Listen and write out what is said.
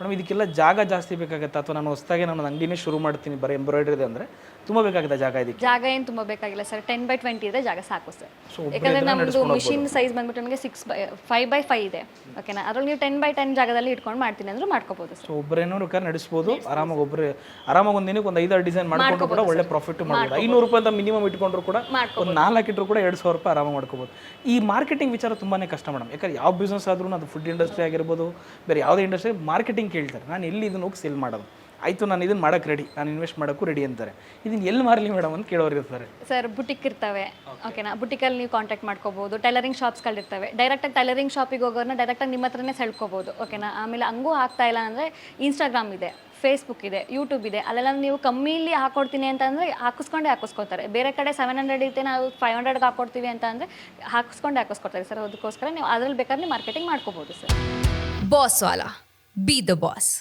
Madam ಇದಕ್ಕೆಲ್ಲ ಜಾಗ ಜಾಸ್ತಿ ಬೇಕಾಗುತ್ತೆ ಅಥವಾ ನಾನು ಹೊಸದಾಗಿ ನಾನು ಅಂಗಡಿನೇ ಶುರು ಮಾಡ್ತೀನಿ ಬರೀ ಎಂಬ್ರಾಯ್ಡ್ರಿ ಅಂದರೆ ತುಂಬ ಬೇಕಾಗುತ್ತೆ ಜಾಗ ಇದಕ್ಕೆ? ಜಾಗ ಏನು ತುಂಬ ಬೇಕಾಗಿಲ್ಲ ಸರ್, 10x20 ಇದೆ ಜಾಗ ಸಾಕು ಸರ್. ಸೊ ಒಬ್ಬರೇ ಯಾಕಂದರೆ ಇದನ್ನ ನಮ್ಮದು ನಡೆಸ್ಕೊಂಡು ಮಿಷಿನ್ ಸೈಜ್ ಬಂದ್ಬಿಟ್ಟು ನಮಗೆ 5x5 ಇದೆ. ಓಕೆನಾ, ಅದ್ರಲ್ಲಿ ನೀವು 10x10 ಜಾಗದಲ್ಲಿ ಇಟ್ಕೊಂಡು ಮಾಡ್ತೀನಿ ಅಂದ್ರೂ ಮಾಡ್ಕೋಬೋದು ಸರ್. ಸೊ ಒಬ್ಬರೇನೋ ಬೇಕಾದ್ರೆ ನಡೆಸ್ಬೋದು ಆರಾಮಾಗಿ. ಆರಾಮಾಗಿ ಒಂದು ದಿನಕ್ಕೆ ಒಂದು 5-6 ಡಿಸೈನ್ ಮಾಡ್ಕೊಂಡ್ರು ಕೂಡ ಒಳ್ಳೆ ಪ್ರಾಫಿಟ್ ಮಾಡ್ಬೋದು. 500 ರೂಪಾಯಿ ಅಂತ ಮಿನಿಮಮ್ ಇಟ್ಕೊಂಡ್ರು ಕೂಡ ಒಂದು 4 ಇಟ್ಟರು ಕೂಡ 2,000 ರೂಪಾಯಿ ಆರಾಮಾಗಿ ಮಾಡ್ಕೋಬೋದು. ಈ ಮಾರ್ಕೆಟಿಂಗ್ ವಿಚಾರ ತುಂಬಾ ಕಷ್ಟ ಮೇಡಮ್. ಯಾಕಂದ್ರೆ ಯಾವ ಬಿಸ್ನೆಸ್ ಆದ್ರೂ ಅದು ಫುಡ್ ಇಂಡಸ್ಟ್ರಿ ಆಗಿರ್ಬೋದು, ಬೇರೆ ಯಾವುದೇ ಇಂಡಸ್ಟ್ರಿ, ಮಾರ್ಕೆಟಿಂಗ್ ಕೇಳ್ತಾರೆ. ನಾನು ಎಲ್ಲಿ ಇದನ್ನು ಹೋಗಿ ಸೇಲ್ ಮಾಡೋದು, ಆಯಿತು ನಾನು ಇದನ್ನು ಮಾಡೋಕ್ಕೆ ರೆಡಿ, ನಾನು ಇನ್ವೆಸ್ಟ್ ಮಾಡೋಕ್ಕೂ ರೆಡಿ ಅಂತಾರೆ. ಇದನ್ನು ಎಲ್ಲಿ ಮಾರಲಿ ಮೇಡಮ್ ಅಂತ ಕೇಳೋರು ಇರ್ತಾರೆ. ಸರ್ ಬುಟಿಕ್ ಇರ್ತವೆ, ಓಕೆನಾ, ಬುಟಿಕಲ್ಲಿ ನೀವು ಕಾಂಟ್ಯಾಕ್ಟ್ ಮಾಡ್ಕೋಬೋದು. ಟೈಲರಿಂಗ್ ಶಾಪ್ಸ್ಗಳಿರ್ತವೆ, ಡೈರೆಕ್ಟಾಗಿ ಟೈಲರಿಂಗ್ ಶಾಪಿಗೆ ಹೋಗೋರನ್ನ ಡೈರೆಕ್ಟಾಗಿ ನಿಮ್ಮ ಹತ್ರನೇ ಸೆಳ್ಕೋಬೋದು. ಓಕೆನಾ, ಆಮೇಲೆ ಹಂಗೂ ಆಗ್ತಾ ಇಲ್ಲ ಅಂದರೆ ಇನ್ಸ್ಟಾಗ್ರಾಮ್ ಇದೆ, ಫೇಸ್ಬುಕ್ ಇದೆ, ಯೂಟ್ಯೂಬ್ ಇದೆ. ಅಲ್ಲೆಲ್ಲ ನೀವು ಕಮ್ಮಿಲಿ ಹಾಕೊಡ್ತೀನಿ ಅಂತಂದರೆ ಹಾಕಿಸ್ಕೋತಾರೆ. ಬೇರೆ ಕಡೆ 700 ಇರುತ್ತೆ, ನಾವು 500ಗೆ ಹಾಕೊಡ್ತೀವಿ ಅಂತ ಅಂದರೆ ಹಾಕಿಸ್ಕೊಡ್ತಾರೆ ಸರ್. ಅದಕ್ಕೋಸ್ಕರ ನೀವು ಅದ್ರಲ್ಲಿ ಬೇಕಾದ್ರೆ ಮಾರ್ಕೆಟಿಂಗ್ ಮಾಡ್ಕೋಬೋದು sir. Boss Vala, B the boss.